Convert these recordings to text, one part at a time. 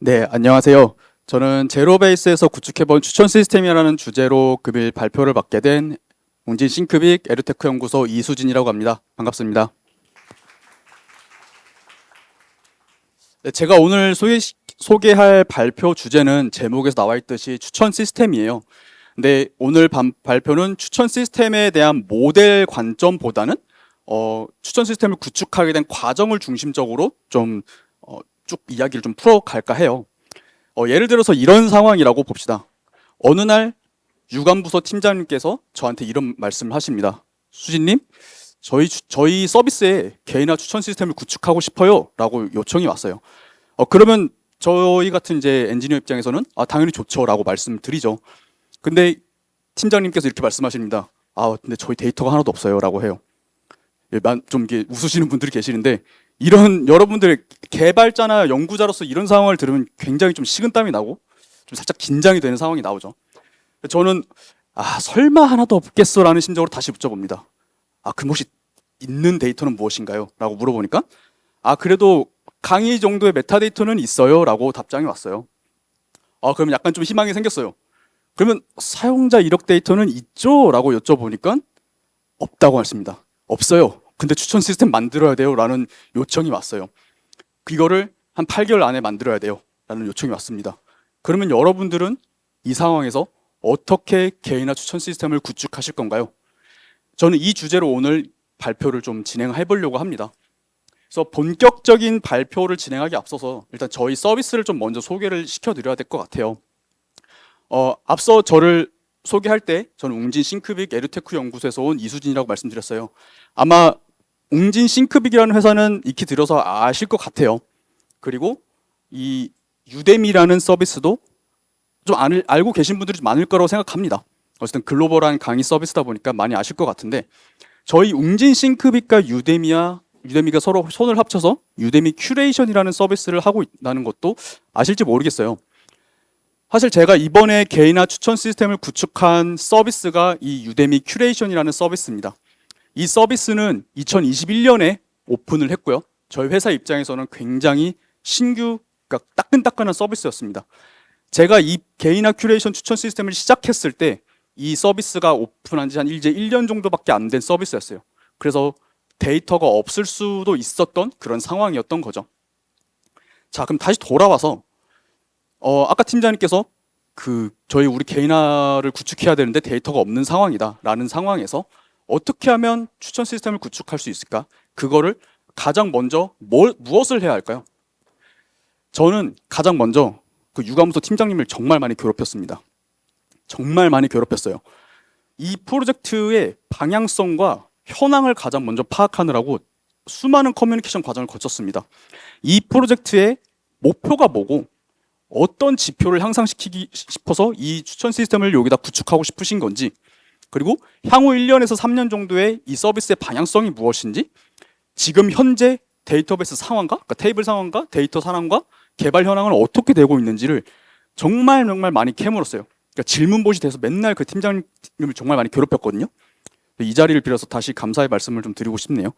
네, 안녕하세요. 저는 제로베이스에서 구축해본 추천 시스템이라는 주제로 금일 발표를 맡게 된 웅진 싱크빅 에듀테크 연구소 이수진이라고 합니다. 반갑습니다. 네, 제가 오늘 소개할 발표 주제는 제목에서 나와 있듯이 추천 시스템이에요. 근데 오늘 발표는 추천 시스템에 대한 모델 관점보다는 추천 시스템을 구축하게 된 과정을 중심적으로 좀 쭉 이야기를 좀 풀어갈까 해요. 예를 들어서 이런 상황이라고 봅시다. 어느 날 유관부서 팀장님께서 저한테 이런 말씀을 하십니다. 수진님, 저희 서비스에 개인화 추천 시스템을 구축하고 싶어요 라고 요청이 왔어요. 그러면 저희 같은 이제 엔지니어 입장에서는 당연히 좋죠 라고 말씀드리죠. 근데 팀장님께서 이렇게 말씀하십니다. 근데 저희 데이터가 하나도 없어요 라고 해요. 좀 이렇게 웃으시는 분들이 계시는데, 이런 여러분들 개발자나 연구자로서 이런 상황을 들으면 굉장히 좀 식은땀이 나고 좀 살짝 긴장이 되는 상황이 나오죠. 저는 설마 하나도 없겠어 라는 심정으로 다시 여쭤봅니다. 그럼 혹시 있는 데이터는 무엇인가요? 라고 물어보니까 그래도 강의 정도의 메타데이터는 있어요 라고 답장이 왔어요. 그러면 약간 좀 희망이 생겼어요. 그러면 사용자 이력 데이터는 있죠? 라고 여쭤보니까 없다고 하십니다. 없어요. 근데 추천 시스템 만들어야 돼요 라는 요청이 왔어요. 이거를 한 8개월 안에 만들어야 돼요 라는 요청이 왔습니다. 그러면 여러분들은 이 상황에서 어떻게 개인화 추천 시스템을 구축하실 건가요? 저는 이 주제로 오늘 발표를 좀 진행해 보려고 합니다. 그래서 본격적인 발표를 진행하기 앞서서 일단 저희 서비스를 좀 먼저 소개를 시켜드려야 될 것 같아요. 앞서 저를 소개할 때 저는 웅진 싱크빅 에듀테크 연구소에서 온 이수진이라고 말씀드렸어요. 아마 웅진 싱크빅이라는 회사는 익히 들어서 아실 것 같아요. 그리고 이 유데미라는 서비스도 좀 알고 계신 분들이 많을 거라고 생각합니다. 어쨌든 글로벌한 강의 서비스다 보니까 많이 아실 것 같은데, 저희 웅진 싱크빅과 유데미가 서로 손을 합쳐서 유데미 큐레이션이라는 서비스를 하고 있다는 것도 아실지 모르겠어요. 사실 제가 이번에 개인화 추천 시스템을 구축한 서비스가 이 유데미 큐레이션이라는 서비스입니다. 이 서비스는 2021년에 오픈을 했고요. 저희 회사 입장에서는 굉장히 신규, 그러니까 따끈따끈한 서비스였습니다. 제가 이 개인화 큐레이션 추천 시스템을 시작했을 때 이 서비스가 오픈한 지 이제 1년 정도밖에 안 된 서비스였어요. 그래서 데이터가 없을 수도 있었던 그런 상황이었던 거죠. 자, 그럼 다시 돌아와서 아까 팀장님께서 우리 개인화를 구축해야 되는데 데이터가 없는 상황이다 라는 상황에서 어떻게 하면 추천 시스템을 구축할 수 있을까? 그거를 가장 먼저 무엇을 해야 할까요? 저는 가장 먼저 그 유관부서 팀장님을 정말 많이 괴롭혔습니다. 정말 많이 괴롭혔어요. 이 프로젝트의 방향성과 현황을 가장 먼저 파악하느라고 수많은 커뮤니케이션 과정을 거쳤습니다. 이 프로젝트의 목표가 뭐고 어떤 지표를 향상시키기 싶어서 이 추천 시스템을 여기다 구축하고 싶으신 건지, 그리고 향후 1년에서 3년 정도의 이 서비스의 방향성이 무엇인지, 지금 현재 데이터베이스 상황과, 그러니까 테이블 상황과 데이터 상황과 개발 현황은 어떻게 되고 있는지를 정말 많이 캐물었어요. 그러니까 질문봇이 돼서 맨날 그 팀장님을 정말 많이 괴롭혔거든요. 이 자리를 빌어서 다시 감사의 말씀을 좀 드리고 싶네요.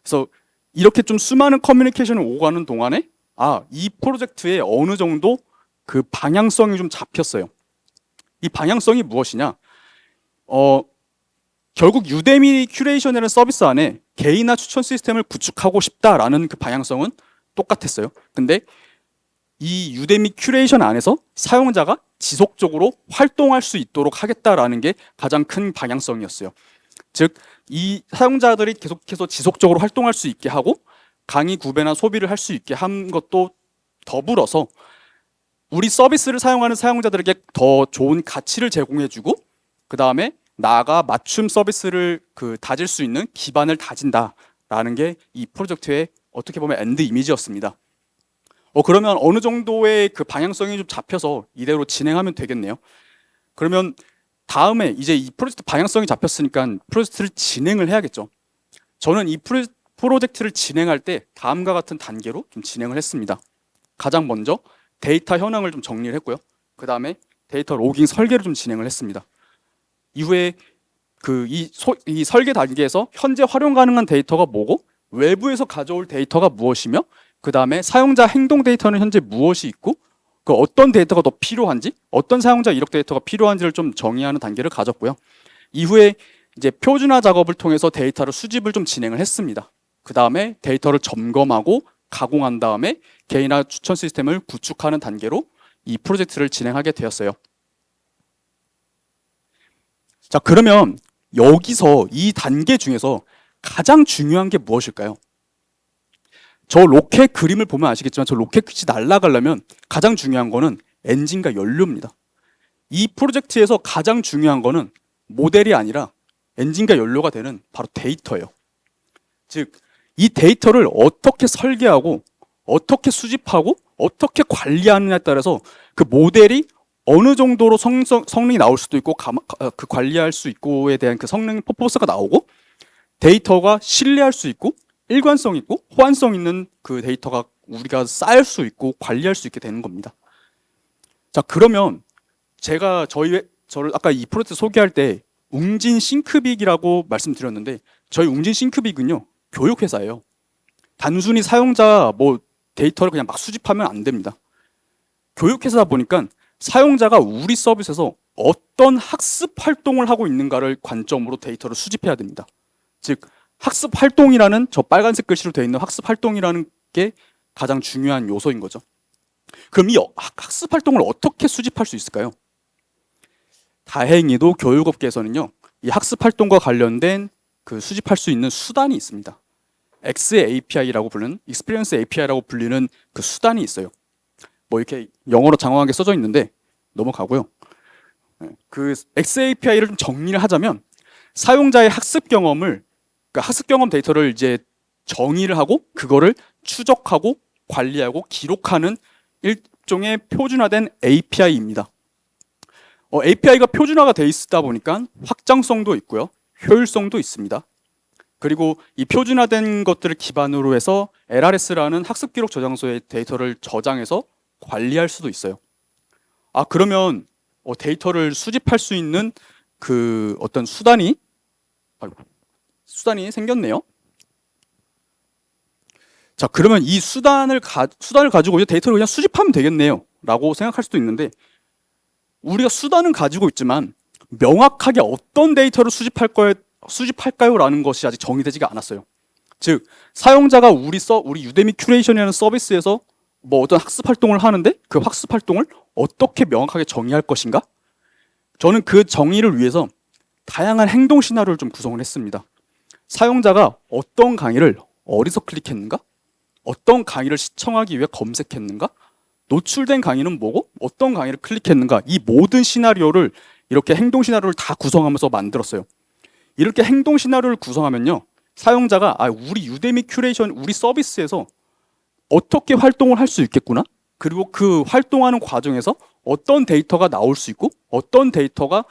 그래서 이렇게 좀 수많은 커뮤니케이션을 오고 가는 동안에 이 프로젝트에 어느 정도 그 방향성이 좀 잡혔어요. 이 방향성이 무엇이냐? 결국 유데미 큐레이션이라는 서비스 안에 개인화 추천 시스템을 구축하고 싶다라는 그 방향성은 똑같았어요. 근데 이 유데미 큐레이션 안에서 사용자가 지속적으로 활동할 수 있도록 하겠다라는 게 가장 큰 방향성이었어요. 즉, 이 사용자들이 계속해서 지속적으로 활동할 수 있게 하고 강의 구배나 소비를 할 수 있게 한 것도 더불어서 우리 서비스를 사용하는 사용자들에게 더 좋은 가치를 제공해주고, 그 다음에 나아가 맞춤 서비스를 다질 수 있는 기반을 다진다라는 게 이 프로젝트의 어떻게 보면 엔드 이미지였습니다. 그러면 어느 정도의 그 방향성이 좀 잡혀서 이대로 진행하면 되겠네요. 그러면 다음에 이제 이 프로젝트 방향성이 잡혔으니까 프로젝트를 진행을 해야겠죠. 저는 이 프로젝트를 진행할 때 다음과 같은 단계로 좀 진행을 했습니다. 가장 먼저 데이터 현황을 좀 정리를 했고요. 그 다음에 데이터 로깅 설계를 좀 진행을 했습니다. 이후에 이 설계 단계에서 현재 활용 가능한 데이터가 뭐고 외부에서 가져올 데이터가 무엇이며, 그 다음에 사용자 행동 데이터는 현재 무엇이 있고 그 어떤 데이터가 더 필요한지, 어떤 사용자 이력 데이터가 필요한지를 좀 정의하는 단계를 가졌고요. 이후에 이제 표준화 작업을 통해서 데이터를 수집을 좀 진행을 했습니다. 그 다음에 데이터를 점검하고 가공한 다음에 개인화 추천 시스템을 구축하는 단계로 이 프로젝트를 진행하게 되었어요. 자, 그러면 여기서 이 단계 중에서 가장 중요한 게 무엇일까요? 저 로켓 그림을 보면 아시겠지만 저 로켓이 날아가려면 가장 중요한 거는 엔진과 연료입니다. 이 프로젝트에서 가장 중요한 거는 모델이 아니라 엔진과 연료가 되는 바로 데이터예요. 즉, 이 데이터를 어떻게 설계하고 어떻게 수집하고 어떻게 관리하느냐에 따라서 그 모델이 어느 정도로 성능이 나올 수도 있고 그 관리할 수 있고에 대한 그 성능 퍼포먼스가 나오고 데이터가 신뢰할 수 있고 일관성 있고 호환성 있는 그 데이터가 우리가 쌓을 수 있고 관리할 수 있게 되는 겁니다. 자, 그러면 저를 아까 이 프로젝트 소개할 때 웅진 싱크빅이라고 말씀드렸는데 저희 웅진 싱크빅은요 교육회사예요. 단순히 사용자 데이터를 그냥 막 수집하면 안 됩니다. 교육회사다 보니까 사용자가 우리 서비스에서 어떤 학습 활동을 하고 있는가를 관점으로 데이터를 수집해야 됩니다. 즉 학습 활동이라는 저 빨간색 글씨로 되어 있는 학습 활동이라는 게 가장 중요한 요소인 거죠. 그럼 이 학습 활동을 어떻게 수집할 수 있을까요? 다행히도 교육업계에서는요, 이 학습 활동과 관련된 그 수집할 수 있는 수단이 있습니다. XAPI라고 불리는 Experience API라고 불리는 그 수단이 있어요. 이렇게 영어로 장황하게 써져 있는데 넘어가고요. 그 XAPI를 좀 정리를 하자면 사용자의 학습 경험을 그러니까 학습 경험 데이터를 이제 정의를 하고 그거를 추적하고 관리하고 기록하는 일종의 표준화된 API입니다. API가 표준화가 돼 있다 보니까 확장성도 있고요, 효율성도 있습니다. 그리고 이 표준화된 것들을 기반으로 해서 LRS라는 학습 기록 저장소에 데이터를 저장해서 관리할 수도 있어요. 그러면 데이터를 수집할 수 있는 그 어떤 수단이 생겼네요. 자, 그러면 이 수단을 가지고 이제 데이터를 그냥 수집하면 되겠네요 라고 생각할 수도 있는데 우리가 수단은 가지고 있지만 명확하게 어떤 데이터를 수집할까요? 라는 것이 아직 정의되지가 않았어요. 즉, 사용자가 우리 유데미 큐레이션이라는 서비스에서 어떤 학습 활동을 하는데 그 학습 활동을 어떻게 명확하게 정의할 것인가? 저는 그 정의를 위해서 다양한 행동 시나리오를 좀 구성을 했습니다. 사용자가 어떤 강의를 어디서 클릭했는가? 어떤 강의를 시청하기 위해 검색했는가? 노출된 강의는 뭐고? 어떤 강의를 클릭했는가? 이 모든 시나리오를 이렇게 행동 시나리오를 다 구성하면서 만들었어요. 이렇게 행동 시나리오를 구성하면요, 사용자가 우리 유데미 큐레이션, 우리 서비스에서 어떻게 활동을 할 수 있겠구나? 그리고 그 활동하는 과정에서 어떤 데이터가 나올 수 있고 어떤 데이터가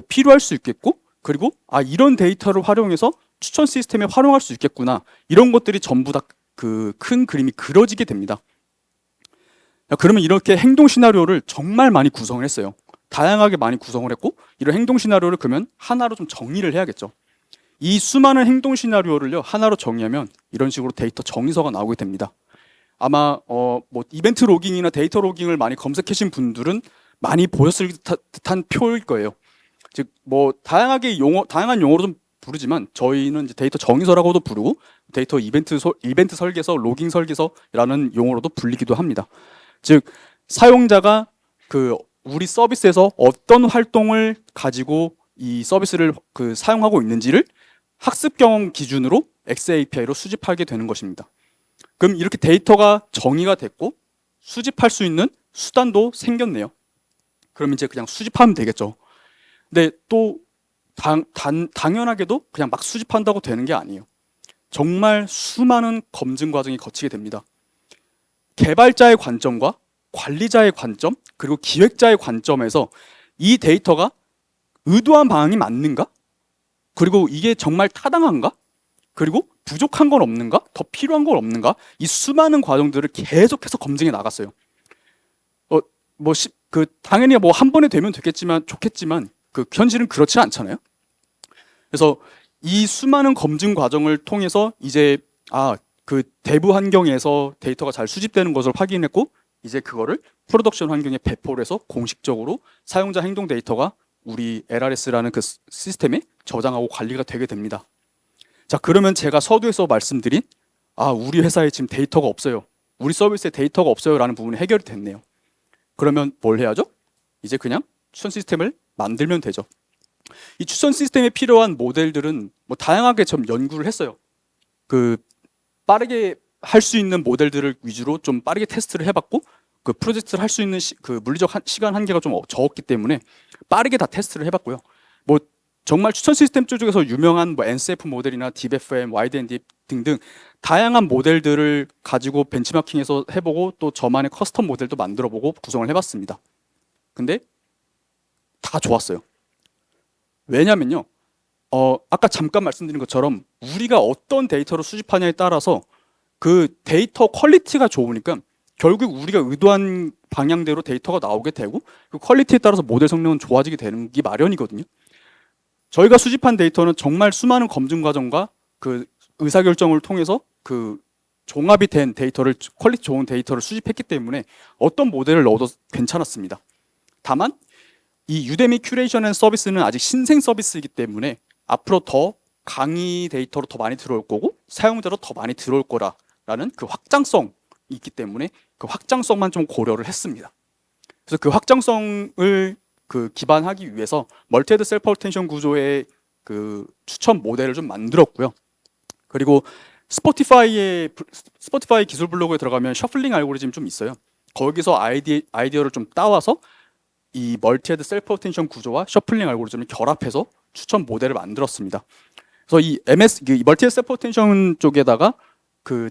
필요할 수 있겠고 그리고 이런 데이터를 활용해서 추천 시스템에 활용할 수 있겠구나, 이런 것들이 전부 다 그 큰 그림이 그려지게 됩니다. 그러면 이렇게 행동 시나리오를 정말 많이 구성을 했어요. 다양하게 많이 구성을 했고 이런 행동 시나리오를 그러면 하나로 좀 정리를 해야겠죠. 이 수많은 행동 시나리오를요 하나로 정의하면 이런 식으로 데이터 정의서가 나오게 됩니다. 아마 이벤트 로깅이나 데이터 로깅을 많이 검색하신 분들은 많이 보셨을 듯한 표일 거예요. 즉 다양한 용어로 좀 부르지만 저희는 이제 데이터 정의서라고도 부르고 데이터 이벤트 설계서, 로깅 설계서라는 용어로도 불리기도 합니다. 즉 사용자가 우리 서비스에서 어떤 활동을 가지고 이 서비스를 사용하고 있는지를 학습 경험 기준으로 XAPI로 수집하게 되는 것입니다. 그럼 이렇게 데이터가 정의가 됐고 수집할 수 있는 수단도 생겼네요. 그럼 이제 그냥 수집하면 되겠죠. 근데 또 당연하게도 그냥 막 수집한다고 되는 게 아니에요. 정말 수많은 검증 과정이 거치게 됩니다. 개발자의 관점과 관리자의 관점 그리고 기획자의 관점에서 이 데이터가 의도한 방향이 맞는가? 그리고 이게 정말 타당한가? 그리고 부족한 건 없는가? 더 필요한 건 없는가? 이 수많은 과정들을 계속해서 검증해 나갔어요. 당연히 한 번에 되면 좋겠지만 현실은 그렇지 않잖아요. 그래서 이 수많은 검증 과정을 통해서 이제 그 대부 환경에서 데이터가 잘 수집되는 것을 확인했고 이제 그거를 프로덕션 환경에 배포를 해서 공식적으로 사용자 행동 데이터가 우리 LRS라는 그 시스템에 저장하고 관리가 되게 됩니다. 자, 그러면 제가 서두에서 말씀드린 우리 회사에 지금 데이터가 없어요, 우리 서비스에 데이터가 없어요 라는 부분이 해결이 됐네요. 그러면 뭘 해야죠? 이제 그냥 추천 시스템을 만들면 되죠. 이 추천 시스템에 필요한 모델들은 뭐 다양하게 좀 연구를 했어요. 그 빠르게 할 수 있는 모델들을 위주로 좀 빠르게 테스트를 해봤고, 그 프로젝트를 할 수 있는 그 물리적 시간 한계가 좀 적었기 때문에 빠르게 다 테스트를 해봤고요. 뭐 정말 추천 시스템 쪽에서 유명한 뭐 NCF 모델이나 DBFM, YDND 등등 다양한 모델들을 가지고 벤치마킹해서 해보고, 또 저만의 커스텀 모델도 만들어보고 구성을 해봤습니다. 근데 다 좋았어요. 왜냐면요, 아까 잠깐 말씀드린 것처럼 우리가 어떤 데이터를 수집하냐에 따라서 그 데이터 퀄리티가 좋으니까 결국 우리가 의도한 방향대로 데이터가 나오게 되고, 그 퀄리티에 따라서 모델 성능은 좋아지게 되는 게 마련이거든요. 저희가 수집한 데이터는 정말 수많은 검증 과정과 그 의사결정을 통해서 그 종합이 된 데이터를, 퀄리티 좋은 데이터를 수집했기 때문에 어떤 모델을 넣어도 괜찮았습니다. 다만 이 유데미 큐레이션 앤 서비스는 아직 신생 서비스이기 때문에 앞으로 더 강의 데이터로 더 많이 들어올 거고 사용자로 더 많이 들어올 거라는 그 확장성이 있기 때문에 그 확장성만 좀 고려를 했습니다. 그래서 그 확장성을 그 기반하기 위해서 멀티헤드 셀프 어텐션 구조의 그 추천 모델을 좀 만들었고요. 그리고 스포티파이 기술 블로그에 들어가면 셔플링 알고리즘 좀 있어요. 거기서 아이디어를 좀 따와서 이 멀티헤드 셀프 어텐션 구조와 셔플링 알고리즘을 결합해서 추천 모델을 만들었습니다. 그래서 이 멀티헤드 셀프 어텐션 쪽에다가 그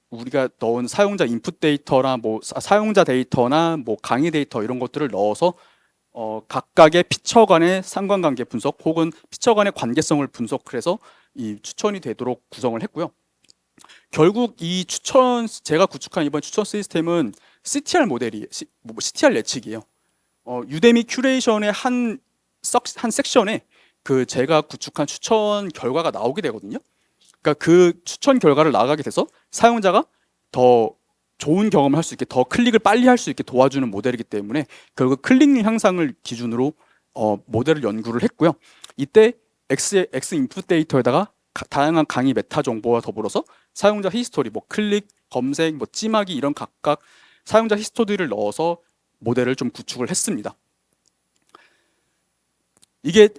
우리가 넣은 사용자 인풋 데이터나 뭐 사용자 데이터나 뭐 강의 데이터 이런 것들을 넣어서 각각의 피처 간의 상관관계 분석 혹은 피처 간의 관계성을 분석을 해서 이 추천이 되도록 구성을 했고요. 결국 이 제가 구축한 이번 추천 시스템은 CTR 모델이 CTR 예측이에요. 유데미 큐레이션의 한 섹션에 그 제가 구축한 추천 결과가 나오게 되거든요. 그러니까 그 추천 결과를 나가게 돼서 사용자가 더 좋은 경험을 할 수 있게, 더 클릭을 빨리 할 수 있게 도와주는 모델이기 때문에 결국 클릭률 향상을 기준으로 모델을 연구를 했고요. 이때 X 인풋 데이터에다가 다양한 강의 메타 정보와 더불어서 사용자 히스토리, 뭐 클릭, 검색, 뭐 찜하기 이런 각각 사용자 히스토리를 넣어서 모델을 좀 구축을 했습니다. 이게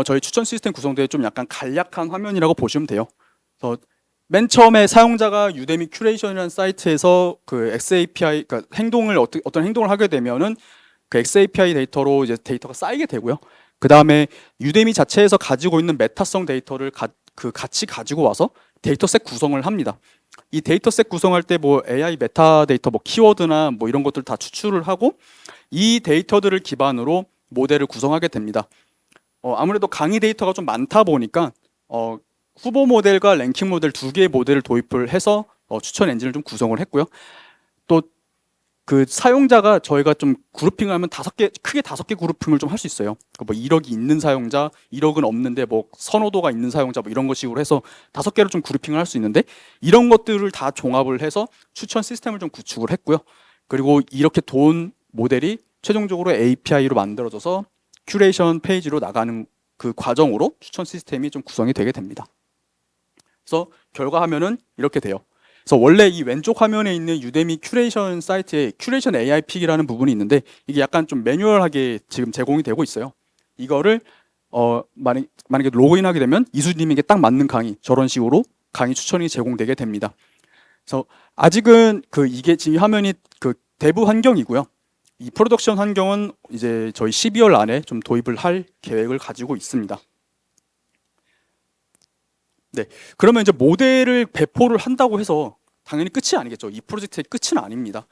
저희 추천 시스템 구성대의 좀 약간 간략한 화면이라고 보시면 돼요. 그래서 맨 처음에 사용자가 유데미 큐레이션이라는 사이트에서 그 XAPI, 그러니까 어떤 행동을 하게 되면은 그 XAPI 데이터로 이제 데이터가 쌓이게 되고요. 그 다음에 유데미 자체에서 가지고 있는 메타성 데이터를 같이 가지고 와서 데이터셋 구성을 합니다. 이 데이터셋 구성할 때 뭐 AI 메타 데이터, 뭐 키워드나 뭐 이런 것들 다 추출을 하고 이 데이터들을 기반으로 모델을 구성하게 됩니다. 아무래도 강의 데이터가 좀 많다 보니까 후보 모델과 랭킹 모델 두 개의 모델을 도입을 해서 추천 엔진을 좀 구성을 했고요. 또 그 사용자가 저희가 좀 그룹핑을 하면 크게 5개 그룹핑을 좀 할 수 있어요. 뭐 1억이 있는 사용자, 1억은 없는데 뭐 선호도가 있는 사용자, 뭐 이런 것식으로 해서 5개를 좀 그룹핑을 할 수 있는데, 이런 것들을 다 종합을 해서 추천 시스템을 좀 구축을 했고요. 그리고 이렇게 도운 모델이 최종적으로 API로 만들어져서 큐레이션 페이지로 나가는 그 과정으로 추천 시스템이 좀 구성이 되게 됩니다. 그래서 결과 화면은 이렇게 돼요. 그래서 원래 이 왼쪽 화면에 있는 유데미 큐레이션 사이트에 큐레이션 AI 픽이라는 부분이 있는데 이게 약간 좀 매뉴얼하게 지금 제공이 되고 있어요. 이거를 만약에 로그인하게 되면 이수님에게 딱 맞는 강의, 저런 식으로 강의 추천이 제공되게 됩니다. 그래서 아직은 이게 지금 화면이 그 대부 환경이고요. 이 프로덕션 환경은 이제 저희 12월 안에 좀 도입을 할 계획을 가지고 있습니다. 네, 그러면 이제 모델을 배포를 한다고 해서 당연히 끝이 아니겠죠. 이 프로젝트의 끝은 아닙니다.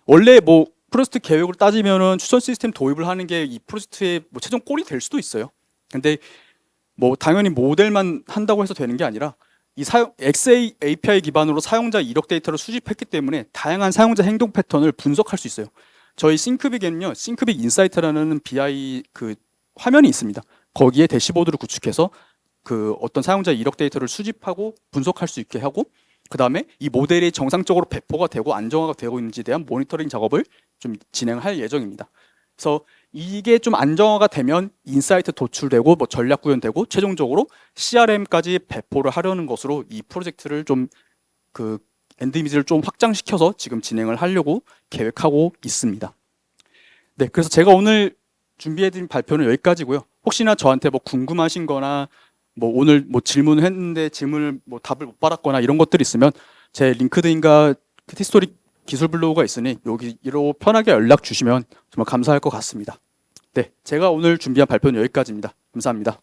원래 뭐 프로젝트 계획을 따지면은 추천 시스템 도입을 하는 게 이 프로젝트의 뭐 최종 골이 될 수도 있어요. 근데 뭐 당연히 모델만 한다고 해서 되는 게 아니라 이 XA API 기반으로 사용자 이력 데이터를 수집했기 때문에 다양한 사용자 행동 패턴을 분석할 수 있어요. 저희 싱크빅에는요, 싱크빅 인사이트라는 BI 그 화면이 있습니다. 거기에 대시보드를 구축해서 그 어떤 사용자 이력 데이터를 수집하고 분석할 수 있게 하고, 그 다음에 이 모델이 정상적으로 배포가 되고 안정화가 되고 있는지에 대한 모니터링 작업을 좀 진행할 예정입니다. 그래서 이게 좀 안정화가 되면 인사이트 도출되고 뭐 전략 구현되고 최종적으로 CRM까지 배포를 하려는 것으로 이 프로젝트를 좀 그 엔드 이미지를 좀 확장시켜서 지금 진행을 하려고 계획하고 있습니다. 네, 그래서 제가 오늘 준비해드린 발표는 여기까지고요. 혹시나 저한테 뭐 궁금하신 거나 뭐 오늘 뭐 질문을 했는데 질문을 뭐 답을 못 받았거나 이런 것들이 있으면 제 링크드인과 히스토리 기술 블로그가 있으니 여기로 편하게 연락 주시면 정말 감사할 것 같습니다. 네, 제가 오늘 준비한 발표는 여기까지입니다. 감사합니다.